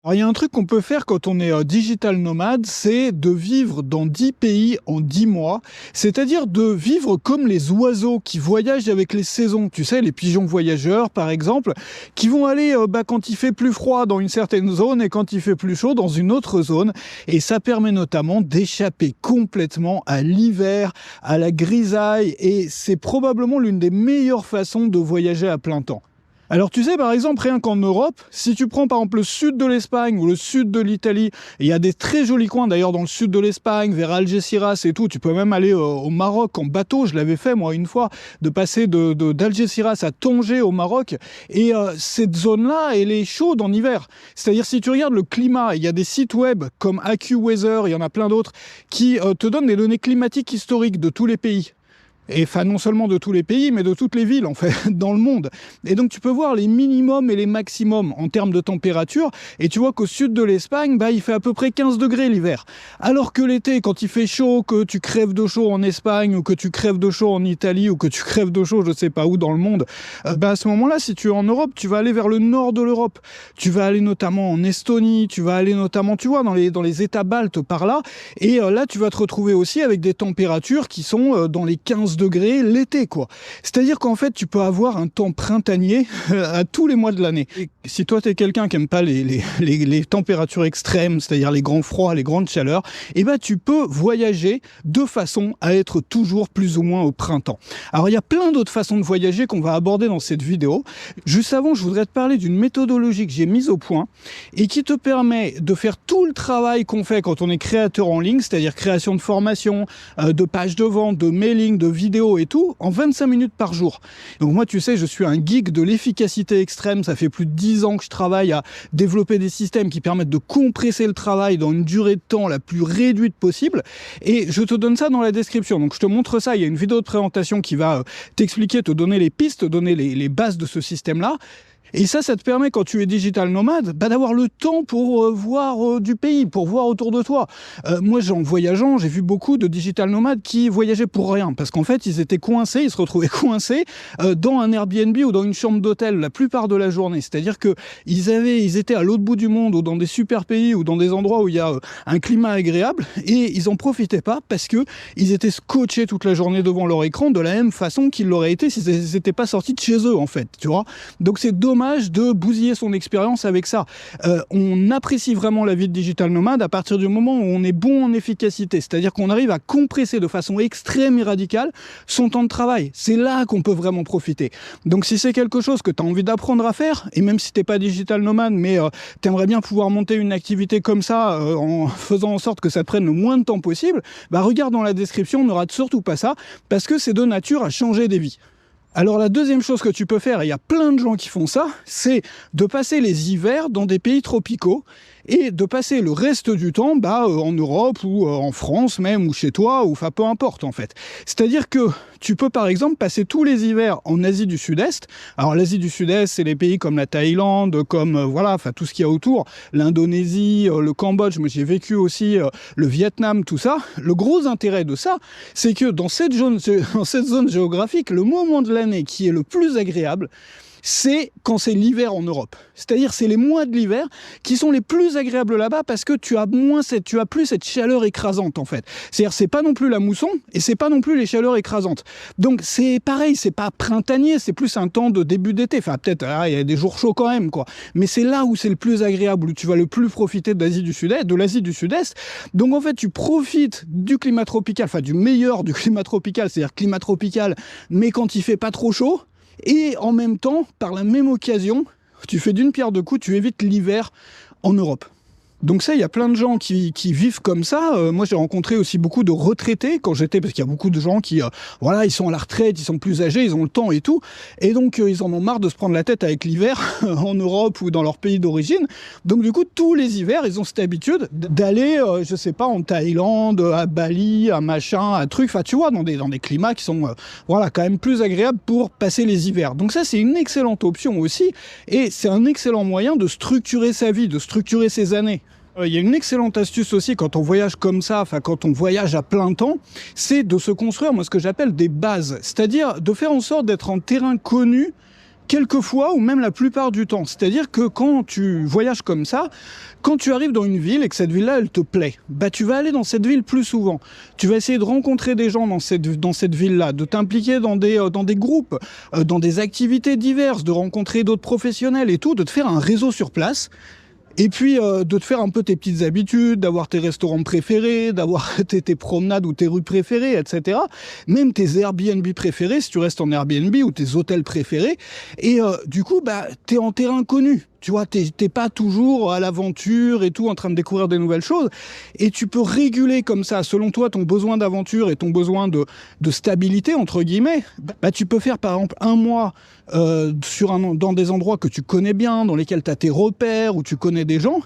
Alors, il y a un truc qu'on peut faire quand on est digital nomade, c'est de vivre dans 10 pays en 10 mois, c'est-à-dire de vivre comme les oiseaux qui voyagent avec les saisons. Tu sais, les pigeons voyageurs, par exemple, qui vont aller quand il fait plus froid dans une certaine zone et quand il fait plus chaud dans une autre zone. Et ça permet notamment d'échapper complètement à l'hiver, à la grisaille, et c'est probablement l'une des meilleures façons de voyager à plein temps. Alors tu sais, par exemple, rien qu'en Europe, si tu prends par exemple le sud de l'Espagne ou le sud de l'Italie, et il y a des très jolis coins d'ailleurs dans le sud de l'Espagne, vers Algeciras et tout, tu peux même aller au Maroc en bateau, je l'avais fait moi une fois, de passer d'Algeciras à Tanger au Maroc, et cette zone-là, elle est chaude en hiver. C'est-à-dire si tu regardes le climat, il y a des sites web comme AccuWeather, il y en a plein d'autres, qui te donnent des données climatiques historiques de tous les pays. Et enfin, non seulement de tous les pays, mais de toutes les villes, en fait, dans le monde. Et donc, tu peux voir les minimums et les maximums en termes de température. Et tu vois qu'au sud de l'Espagne, il fait à peu près 15 degrés l'hiver. Alors que l'été, quand il fait chaud, que tu crèves de chaud en Espagne, ou que tu crèves de chaud en Italie, ou que tu crèves de chaud, je sais pas où dans le monde, à ce moment-là, si tu es en Europe, tu vas aller vers le nord de l'Europe. Tu vas aller notamment en Estonie, tu vas aller notamment, tu vois, dans les États baltes par là. Et là, tu vas te retrouver aussi avec des températures qui sont dans les 15 degrés l'été, quoi. C'est-à-dire qu'en fait, tu peux avoir un temps printanier à tous les mois de l'année. Et si toi, t'es quelqu'un qui aime pas les températures extrêmes, c'est-à-dire les grands froids, les grandes chaleurs, tu peux voyager de façon à être toujours plus ou moins au printemps. Alors, il y a plein d'autres façons de voyager qu'on va aborder dans cette vidéo. Juste avant, je voudrais te parler d'une méthodologie que j'ai mise au point et qui te permet de faire tout le travail qu'on fait quand on est créateur en ligne, c'est-à-dire création de formation, de pages de vente, de mailing, de vidéos et tout, en 25 minutes par jour. Donc moi, tu sais, je suis un geek de l'efficacité extrême. Ça fait plus de 10 ans que je travaille à développer des systèmes qui permettent de compresser le travail dans une durée de temps la plus réduite possible. Et je te donne ça dans la description. Donc je te montre ça. Il y a une vidéo de présentation qui va t'expliquer, te donner les pistes, te donner les bases de ce système-là. Et ça te permet, quand tu es digital nomade, d'avoir le temps pour voir du pays, pour voir autour de toi. Moi, en voyageant, j'ai vu beaucoup de digital nomades qui voyageaient pour rien, parce qu'en fait, ils étaient coincés, ils se retrouvaient coincés dans un Airbnb ou dans une chambre d'hôtel la plupart de la journée. C'est-à-dire que ils étaient à l'autre bout du monde, ou dans des super pays, ou dans des endroits où il y a un climat agréable, et ils en profitaient pas parce que ils étaient scotchés toute la journée devant leur écran, de la même façon qu'ils l'auraient été s'ils n'étaient pas sortis de chez eux, en fait. Tu vois. Donc c'est dommage de bousiller son expérience avec ça. On apprécie vraiment la vie de digital nomade à partir du moment où on est bon en efficacité, c'est-à-dire qu'on arrive à compresser de façon extrême et radicale son temps de travail. C'est là qu'on peut vraiment profiter. Donc si c'est quelque chose que tu as envie d'apprendre à faire, et même si t'es pas digital nomade, mais tu aimerais bien pouvoir monter une activité comme ça en faisant en sorte que ça te prenne le moins de temps possible, regarde dans la description, on ne rate surtout pas ça, parce que c'est de nature à changer des vies. Alors la deuxième chose que tu peux faire, et il y a plein de gens qui font ça, c'est de passer les hivers dans des pays tropicaux et de passer le reste du temps en Europe ou en France même, ou chez toi, ou enfin peu importe en fait. C'est-à-dire que tu peux par exemple passer tous les hivers en Asie du Sud-Est. Alors l'Asie du Sud-Est, c'est les pays comme la Thaïlande, comme tout ce qu'il y a autour, l'Indonésie, le Cambodge, moi j'ai vécu aussi le Vietnam, tout ça. Le gros intérêt de ça, c'est que dans cette zone géographique, le moment de l'année qui est le plus agréable, c'est quand c'est l'hiver en Europe. C'est-à-dire c'est les mois de l'hiver qui sont les plus agréables là-bas parce que tu as plus cette chaleur écrasante en fait. C'est-à-dire c'est pas non plus la mousson et c'est pas non plus les chaleurs écrasantes. Donc c'est pareil, c'est pas printanier, c'est plus un temps de début d'été. Enfin peut-être il y a des jours chauds quand même quoi. Mais c'est là où c'est le plus agréable, où tu vas le plus profiter de l'Asie du Sud-Est. Donc en fait tu profites du climat tropical, enfin du meilleur du climat tropical, c'est-à-dire climat tropical, mais quand il fait pas trop chaud. Et en même temps, par la même occasion, tu fais d'une pierre deux coups, tu évites l'hiver en Europe. Donc ça, il y a plein de gens qui vivent comme ça. Moi, j'ai rencontré aussi beaucoup de retraités parce qu'il y a beaucoup de gens qui, ils sont à la retraite, ils sont plus âgés, ils ont le temps et tout. Et donc, ils en ont marre de se prendre la tête avec l'hiver en Europe ou dans leur pays d'origine. Donc, du coup, tous les hivers, ils ont cette habitude d'aller, en Thaïlande, à Bali, à machin, à truc. Enfin, tu vois, dans des climats qui sont, quand même plus agréables pour passer les hivers. Donc ça, c'est une excellente option aussi. Et c'est un excellent moyen de structurer sa vie, de structurer ses années. Il y a une excellente astuce aussi quand on voyage comme ça, quand on voyage à plein temps, c'est de se construire, moi, ce que j'appelle des bases. C'est-à-dire de faire en sorte d'être en terrain connu quelquefois ou même la plupart du temps. C'est-à-dire que quand tu voyages comme ça, quand tu arrives dans une ville et que cette ville-là, elle te plaît, bah tu vas aller dans cette ville plus souvent. Tu vas essayer de rencontrer des gens dans cette ville-là, de t'impliquer dans des groupes, dans des activités diverses, de rencontrer d'autres professionnels et tout, de te faire un réseau sur place. Et puis de te faire un peu tes petites habitudes, d'avoir tes restaurants préférés, d'avoir tes promenades ou tes rues préférées, etc. Même tes Airbnb préférés, si tu restes en Airbnb, ou tes hôtels préférés. Et du coup, bah, t'es en terrain connu. Tu vois, t'es pas toujours à l'aventure et tout, en train de découvrir des nouvelles choses. Et tu peux réguler comme ça, selon toi, ton besoin d'aventure et ton besoin de stabilité, entre guillemets. Bah, tu peux faire, par exemple, un mois dans des endroits que tu connais bien, dans lesquels tu as tes repères, où tu connais des gens.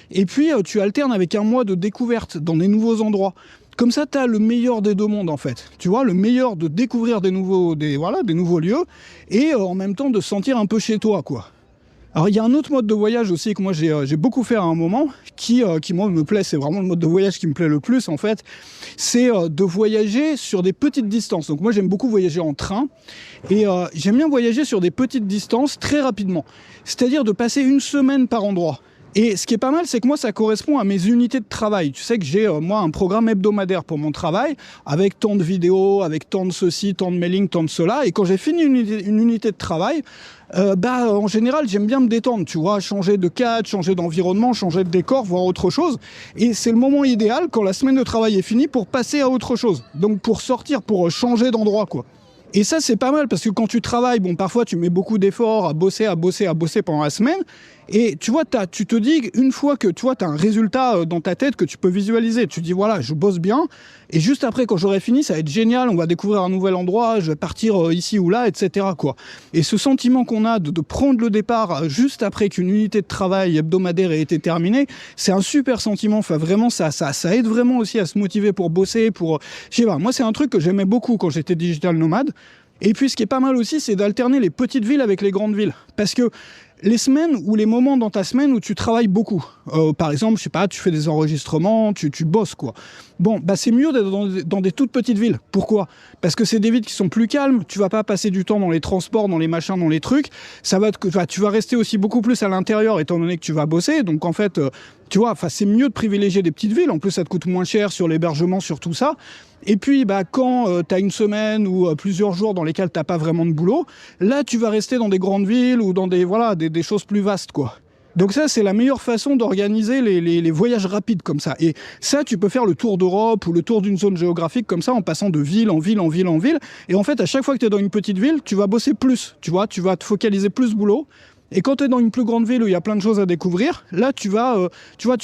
Et puis, tu alternes avec un mois de découverte dans des nouveaux endroits. Comme ça, tu as le meilleur des deux mondes, en fait. Tu vois, le meilleur de découvrir des nouveaux lieux et en même temps de se sentir un peu chez toi, quoi. Alors il y a un autre mode de voyage aussi que moi j'ai beaucoup fait à un moment, qui moi me plaît, c'est vraiment le mode de voyage qui me plaît le plus en fait, c'est de voyager sur des petites distances. Donc moi j'aime beaucoup voyager en train, et j'aime bien voyager sur des petites distances très rapidement, c'est-à-dire de passer une semaine par endroit. Et ce qui est pas mal, c'est que moi, ça correspond à mes unités de travail. Tu sais que j'ai, moi, un programme hebdomadaire pour mon travail, avec tant de vidéos, avec tant de ceci, tant de mailing, tant de cela. Et quand j'ai fini une unité de travail, en général, j'aime bien me détendre, tu vois, changer de cadre, changer d'environnement, changer de décor, voir autre chose. Et c'est le moment idéal, quand la semaine de travail est finie, pour passer à autre chose. Donc pour sortir, pour changer d'endroit, quoi. Et ça, c'est pas mal, parce que quand tu travailles, bon, parfois tu mets beaucoup d'efforts à bosser pendant la semaine. Et tu vois, tu te dis, une fois que tu vois, tu as un résultat dans ta tête que tu peux visualiser, tu te dis, voilà, je bosse bien, et juste après, quand j'aurai fini, ça va être génial, on va découvrir un nouvel endroit, je vais partir ici ou là, etc., quoi. Et ce sentiment qu'on a de prendre le départ juste après qu'une unité de travail hebdomadaire ait été terminée, c'est un super sentiment. Enfin, vraiment, ça aide vraiment aussi à se motiver pour bosser, je sais pas, moi, c'est un truc que j'aimais beaucoup quand j'étais digital nomade. Et puis, ce qui est pas mal aussi, c'est d'alterner les petites villes avec les grandes villes. Parce que les semaines ou les moments dans ta semaine où tu travailles beaucoup, par exemple, je sais pas, tu fais des enregistrements, tu bosses, quoi. Bon, bah c'est mieux d'être dans des toutes petites villes. Pourquoi ? Parce que c'est des villes qui sont plus calmes, tu vas pas passer du temps dans les transports, dans les machins, dans les trucs. Tu vas rester aussi beaucoup plus à l'intérieur étant donné que tu vas bosser. Donc en fait, tu vois, c'est mieux de privilégier des petites villes. En plus, ça te coûte moins cher sur l'hébergement, sur tout ça. Et puis, quand tu as une semaine ou plusieurs jours dans lesquels tu n'as pas vraiment de boulot, là, tu vas rester dans des grandes villes ou dans des choses plus vastes, quoi. Donc ça, c'est la meilleure façon d'organiser les voyages rapides comme ça. Et ça, tu peux faire le tour d'Europe ou le tour d'une zone géographique comme ça, en passant de ville en ville, en ville, en ville. Et en fait, à chaque fois que tu es dans une petite ville, tu vas bosser plus, tu vois, tu vas te focaliser plus boulot. Et quand tu es dans une plus grande ville où il y a plein de choses à découvrir, là, tu vas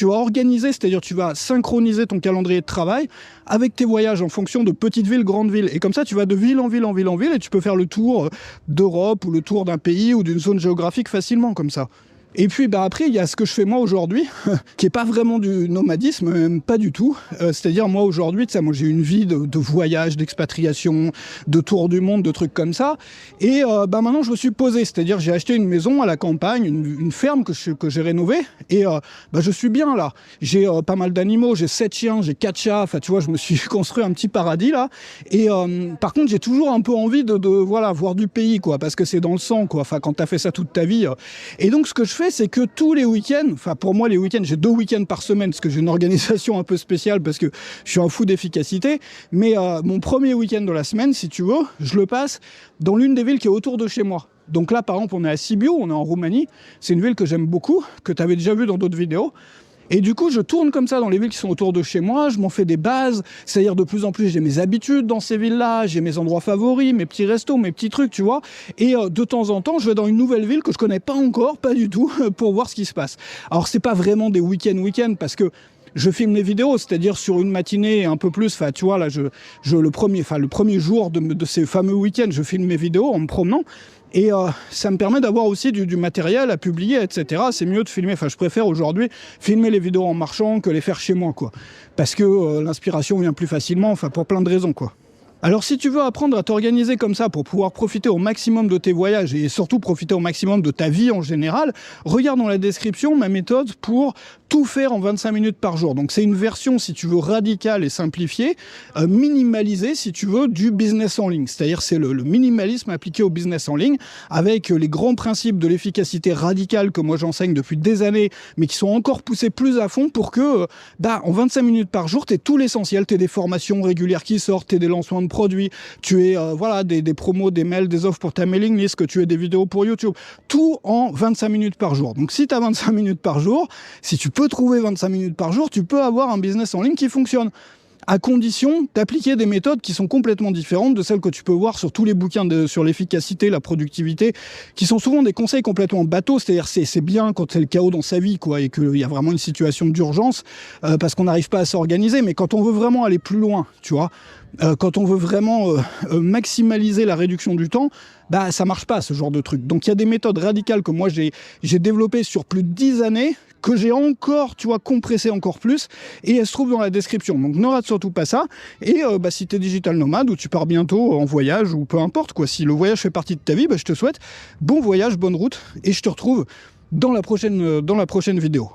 organiser, c'est-à-dire tu vas synchroniser ton calendrier de travail avec tes voyages en fonction de petites villes, grandes villes. Et comme ça, tu vas de ville en ville, en ville, en ville, et tu peux faire le tour d'Europe ou le tour d'un pays ou d'une zone géographique facilement comme ça. Et puis après, il y a ce que je fais moi aujourd'hui, qui est pas vraiment du nomadisme, même pas du tout. C'est-à-dire moi aujourd'hui, moi j'ai une vie de voyage, d'expatriation, de tour du monde, de trucs comme ça. Et maintenant je me suis posé, c'est-à-dire j'ai acheté une maison à la campagne, une ferme que j'ai rénovée. Et je suis bien là. J'ai pas mal d'animaux, j'ai 7 chiens, j'ai 4 chats. Enfin tu vois, je me suis construit un petit paradis là. Et par contre, j'ai toujours un peu envie de voir du pays, quoi, parce que c'est dans le sang, quoi. Enfin quand t'as fait ça toute ta vie. Et donc ce que je fais, c'est que tous les week-ends, enfin pour moi les week-ends, j'ai 2 week-ends par semaine parce que j'ai une organisation un peu spéciale parce que je suis un fou d'efficacité, mais mon premier week-end de la semaine, si tu veux, je le passe dans l'une des villes qui est autour de chez moi. Donc là par exemple on est à Sibiu, on est en Roumanie, c'est une ville que j'aime beaucoup, que tu avais déjà vu dans d'autres vidéos. Et du coup, je tourne comme ça dans les villes qui sont autour de chez moi, je m'en fais des bases, c'est-à-dire de plus en plus, j'ai mes habitudes dans ces villes-là, j'ai mes endroits favoris, mes petits restos, mes petits trucs, tu vois. Et de temps en temps, je vais dans une nouvelle ville que je connais pas encore, pas du tout, pour voir ce qui se passe. Alors, c'est pas vraiment des week-ends, parce que je filme les vidéos, c'est-à-dire sur une matinée et un peu plus, enfin, tu vois, là, le premier jour de ces fameux week-ends, je filme mes vidéos en me promenant. Et ça me permet d'avoir aussi du matériel à publier, etc. C'est mieux de filmer, enfin je préfère aujourd'hui filmer les vidéos en marchant que les faire chez moi, quoi. Parce que l'inspiration vient plus facilement, enfin pour plein de raisons, quoi. Alors si tu veux apprendre à t'organiser comme ça pour pouvoir profiter au maximum de tes voyages et surtout profiter au maximum de ta vie en général, regarde dans la description ma méthode pour tout faire en 25 minutes par jour. Donc c'est une version, si tu veux, radicale et simplifiée, minimalisée, si tu veux, du business en ligne. C'est-à-dire c'est le minimalisme appliqué au business en ligne avec les grands principes de l'efficacité radicale que moi j'enseigne depuis des années, mais qui sont encore poussés plus à fond pour que, en 25 minutes par jour, tu aies tout l'essentiel, tu aies des formations régulières qui sortent, tu aies des lancements de produits, tu aies des promos, des mails, des offres pour ta mailing list, que tu aies des vidéos pour YouTube, tout en 25 minutes par jour. Donc si tu as 25 minutes par jour, si tu peux trouver 25 minutes par jour, tu peux avoir un business en ligne qui fonctionne, à condition d'appliquer des méthodes qui sont complètement différentes de celles que tu peux voir sur tous les bouquins sur l'efficacité, la productivité, qui sont souvent des conseils complètement bateaux. C'est-à-dire c'est bien quand c'est le chaos dans sa vie, quoi, et qu'il y a vraiment une situation d'urgence parce qu'on n'arrive pas à s'organiser. Mais quand on veut vraiment aller plus loin, tu vois, quand on veut vraiment maximaliser la réduction du temps, ça marche pas, ce genre de truc. Donc il y a des méthodes radicales que moi j'ai développées sur plus de 10 années, que j'ai encore, tu vois, compressé encore plus, et elle se trouve dans la description. Donc ne rate surtout pas ça. Et si tu es digital nomade ou tu pars bientôt en voyage ou peu importe quoi, si le voyage fait partie de ta vie, je te souhaite bon voyage, bonne route, et je te retrouve dans la prochaine vidéo.